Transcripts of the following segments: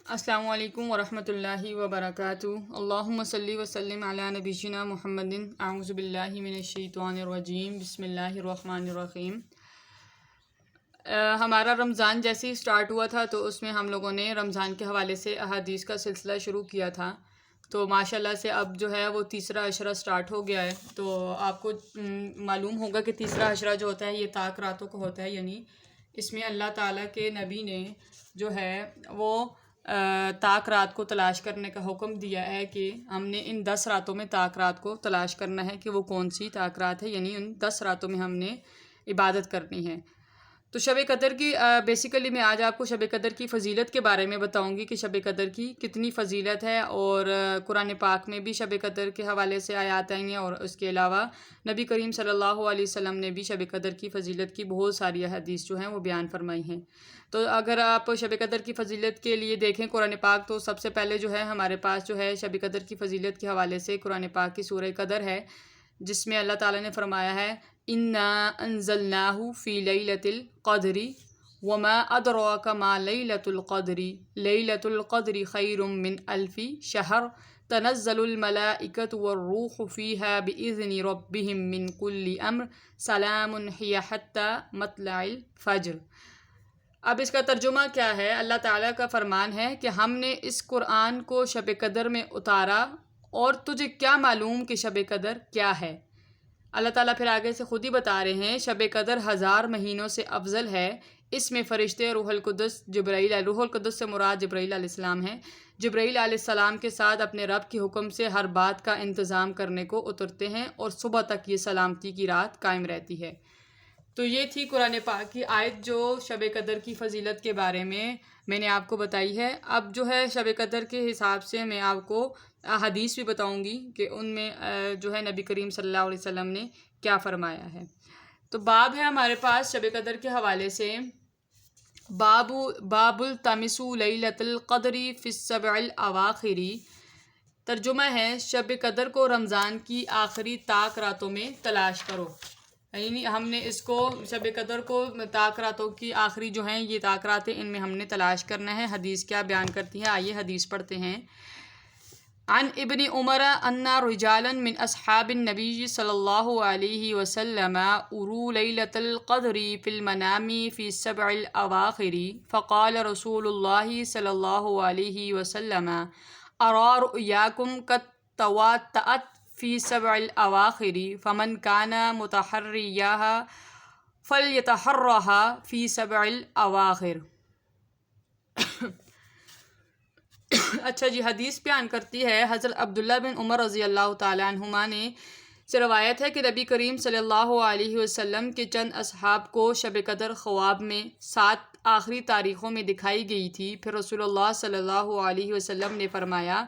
السلام علیکم ورحمۃ اللہ وبرکاتہ۔ اللہم صلی وسلم علی نبینا محمد۔ اعوذ باللہ من الشیطان الرجیم، بسم اللہ الرحمن الرحیم۔ ہمارا رمضان جیسے ہی سٹارٹ ہوا تھا تو اس میں ہم لوگوں نے رمضان کے حوالے سے احادیث کا سلسلہ شروع کیا تھا، تو ماشاءاللہ سے اب جو ہے وہ تیسرا عشرہ سٹارٹ ہو گیا ہے۔ تو آپ کو معلوم ہوگا کہ تیسرا عشرہ جو ہوتا ہے یہ طاق راتوں کو ہوتا ہے، یعنی اس میں اللہ تعالیٰ کے نبی نے جو ہے وہ طاق رات کو تلاش کرنے کا حکم دیا ہے کہ ہم نے ان 10 راتوں میں طاق رات کو تلاش کرنا ہے کہ وہ کون سی طاق رات ہے، یعنی ان 10 راتوں میں ہم نے عبادت کرنی ہے۔ تو شب قدر کی بیسیکلی میں آج آپ کو شب قدر کی فضیلت کے بارے میں بتاؤں گی کہ شب قدر کی کتنی فضیلت ہے، اور قرآن پاک میں بھی شب قدر کے حوالے سے آیات آئی ہیں، اور اس کے علاوہ نبی کریم صلی اللہ علیہ وسلم نے بھی شب قدر کی فضیلت کی بہت ساری حدیث جو ہیں وہ بیان فرمائی ہیں۔ تو اگر آپ شب قدر کی فضیلت کے لیے دیکھیں قرآن پاک، تو سب سے پہلے جو ہے ہمارے پاس جو ہے شب قدر کی فضیلت کے حوالے سے قرآن پاک کی سورہ قدر ہے، جس میں اللہ تعالیٰ نے فرمایا ہے اِنَّا أَنزَلْنَاهُ فِي لَيْلَةِ الْقَدْرِ وَمَا أَدْرَاكَ مَا لَيْلَةُ الْقَدْرِ لَيْلَةُ الْقَدْرِ خَيْرٌ مِّنْ أَلْفِ شَهْرٍ تَنَزَّلُ الْمَلَائِكَةُ وَالرُّوحُ فِيهَا بِإِذْنِ رَبِّهِم مِّن كُلِّ أَمْرٍ سَلَامٌ هِيَ حَتَّى مَطْلَعِ الْفَجْرِ۔ اب اس کا ترجمہ کیا ہے؟ اللہ تعالیٰ کا فرمان ہے کہ ہم نے اس قرآن کو شب قدر میں اتارا، اور تجھے کیا معلوم کہ شب قدر کیا ہے؟ اللہ تعالیٰ پھر آگے سے خود ہی بتا رہے ہیں شب قدر 1000 مہینوں سے افضل ہے، اس میں فرشتے روح القدس سے مراد جبرائیل علیہ السلام ہیں، جبرائیل علیہ السلام کے ساتھ اپنے رب کے حکم سے ہر بات کا انتظام کرنے کو اترتے ہیں، اور صبح تک یہ سلامتی کی رات قائم رہتی ہے۔ تو یہ تھی قرآن پاک کی آیت جو شب قدر کی فضیلت کے بارے میں نے آپ کو بتائی ہے۔ اب جو ہے شب قدر کے حساب سے میں آپ کو حدیث بھی بتاؤں گی کہ ان میں جو ہے نبی کریم صلی اللہ علیہ وسلم نے کیا فرمایا ہے۔ تو باب ہے ہمارے پاس شب قدر کے حوالے سے، باب التمس لیلۃ القدر فی السبع الاواخر۔ ترجمہ ہے شب قدر کو رمضان کی آخری طاق راتوں میں تلاش کرو، یعنی ہم نے اس کو شب قدر کو طاق راتوں کی آخری جو ہیں یہ طاق راتیں، ان میں ہم نے تلاش کرنا ہے۔ حدیث کیا بیان کرتی ہے، آئیے حدیث پڑھتے ہیں۔ عن ابن عمر ان رجالا من اصحاب النبی صلی اللہ علیہ وسلم اروا لیلۃ القدر فی المنام فی السبع الاواخر فقال رسول اللہ صلی اللہ علیہ وسلم ارى رؤیاکم قد تواطأت فی سبع الاواخر فمن کان متحریاها فلیتحرها فی سبع الاواخر۔ اچھا جی، حدیث بیان کرتی ہے حضرت عبداللہ بن عمر رضی اللہ تعالیٰ عنہما نے سے روایت ہے کہ نبی کریم صلی اللہ علیہ وسلم کے چند اصحاب کو شب قدر خواب میں 7 آخری تاریخوں میں دکھائی گئی تھی۔ پھر رسول اللہ صلی اللہ علیہ وسلم نے فرمایا،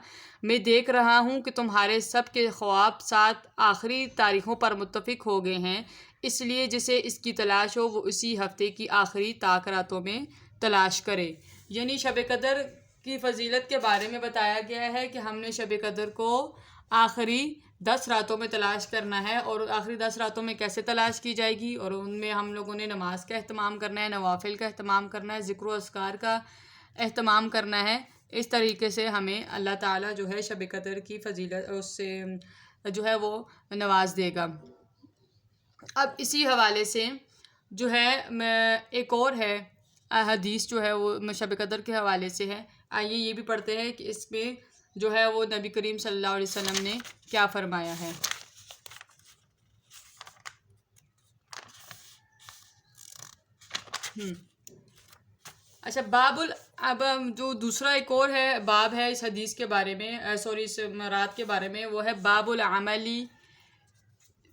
میں دیکھ رہا ہوں کہ تمہارے سب کے خواب 7 آخری تاریخوں پر متفق ہو گئے ہیں، اس لیے جسے اس کی تلاش ہو وہ اسی ہفتے کی آخری طاق راتوں میں تلاش کرے۔ یعنی شب قدر کی فضیلت کے بارے میں بتایا گیا ہے کہ ہم نے شب قدر کو آخری 10 راتوں میں تلاش کرنا ہے، اور آخری 10 راتوں میں کیسے تلاش کی جائے گی، اور ان میں ہم لوگوں نے نماز کا اہتمام کرنا ہے، نوافل کا اہتمام کرنا ہے، ذکر و اذکار کا اہتمام کرنا ہے۔ اس طریقے سے ہمیں اللہ تعالیٰ جو ہے شب قدر کی فضیلت اس سے جو ہے وہ نواز دے گا۔ اب اسی حوالے سے جو ہے ایک اور ہے حدیث جو ہے وہ شب قدر کے حوالے سے ہے، آئیے یہ بھی پڑھتے ہیں کہ اس میں جو ہے وہ نبی کریم صلی اللہ علیہ وسلم نے کیا فرمایا ہے۔ اچھا، اب جو دوسرا ایک اور ہے باب ہے اس حدیث کے بارے میں، اس رات کے بارے میں، وہ ہے باب العملی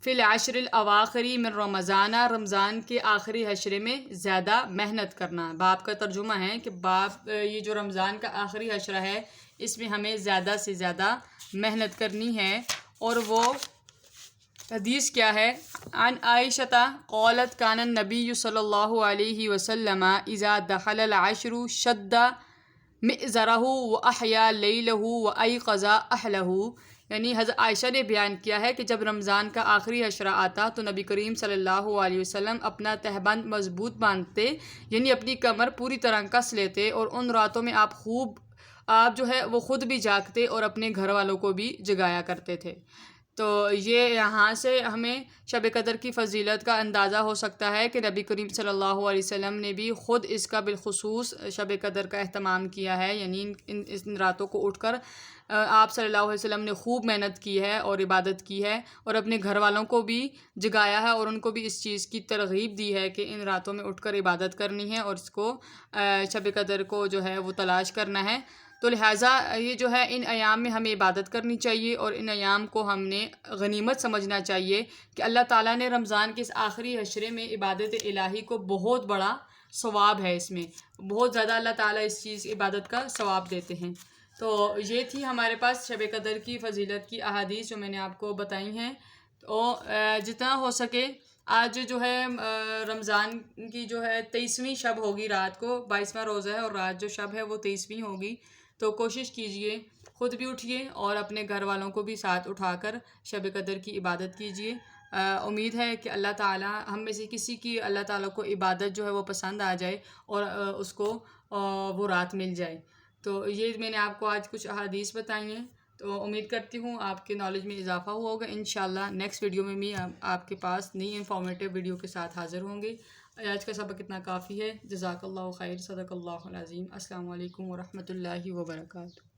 فی العشر الاواخر من رمضان، رمضان کے آخری عشرے میں زیادہ محنت کرنا۔ باب کا ترجمہ ہے کہ یہ جو رمضان کا آخری عشرہ ہے اس میں ہمیں زیادہ سے زیادہ محنت کرنی ہے۔ اور وہ حدیث کیا ہے؟ عن عائشہ قالت کان النبی صلی اللہ علیہ وسلم اذا دخل العشر شد مئزرہ واحیا لیلہ وایقظ اہلہ۔ یعنی حضرت عائشہ نے بیان کیا ہے کہ جب رمضان کا آخری عشرہ آتا تو نبی کریم صلی اللہ علیہ وسلم اپنا تہبند مضبوط باندھتے، یعنی اپنی کمر پوری طرح کس لیتے، اور ان راتوں میں آپ خوب آپ جو ہے وہ خود بھی جاگتے اور اپنے گھر والوں کو بھی جگایا کرتے تھے۔ تو یہ یہاں سے ہمیں شب قدر کی فضیلت کا اندازہ ہو سکتا ہے کہ نبی کریم صلی اللہ علیہ وسلم نے بھی خود اس کا بالخصوص شب قدر کا اہتمام کیا ہے، یعنی ان راتوں کو اٹھ کر آپ صلی اللہ علیہ وسلم نے خوب محنت کی ہے اور عبادت کی ہے، اور اپنے گھر والوں کو بھی جگایا ہے اور ان کو بھی اس چیز کی ترغیب دی ہے کہ ان راتوں میں اٹھ کر عبادت کرنی ہے اور اس کو شب قدر کو جو ہے وہ تلاش کرنا ہے۔ تو لہٰذا یہ جو ہے ان ایام میں ہمیں عبادت کرنی چاہیے، اور ان ایام کو ہم نے غنیمت سمجھنا چاہیے کہ اللہ تعالیٰ نے رمضان کے اس آخری عشرے میں عبادت الہی کو بہت بڑا ثواب ہے، اس میں بہت زیادہ اللہ تعالیٰ اس چیز عبادت کا ثواب دیتے ہیں۔ تو یہ تھی ہمارے پاس شب قدر کی فضیلت کی احادیث جو میں نے آپ کو بتائی ہیں۔ تو جتنا ہو سکے آج جو ہے رمضان کی جو ہے 23ویں شب ہوگی، رات کو 22واں روزہ ہے اور رات جو شب ہے وہ 23ویں ہوگی، تو کوشش کیجئے خود بھی اٹھیے اور اپنے گھر والوں کو بھی ساتھ اٹھا کر شب قدر کی عبادت کیجئے۔ امید ہے کہ اللہ تعالیٰ ہم میں سے کسی کی اللہ تعالیٰ کو عبادت جو ہے وہ پسند آ جائے اور اس کو وہ رات مل جائے۔ تو یہ میں نے آپ کو آج کچھ احادیث بتائی ہیں، تو امید کرتی ہوں آپ کے نالج میں اضافہ ہوا ہوگا۔ انشاءاللہ نیکسٹ ویڈیو میں بھی آپ کے پاس نئی انفارمیٹیو ویڈیو کے ساتھ حاضر ہوں گے۔ آج کا سبق اتنا کافی ہے۔ جزاک اللہ خیر، صدق اللہ العظیم۔ السلام علیکم ورحمۃ اللہ وبرکاتہ۔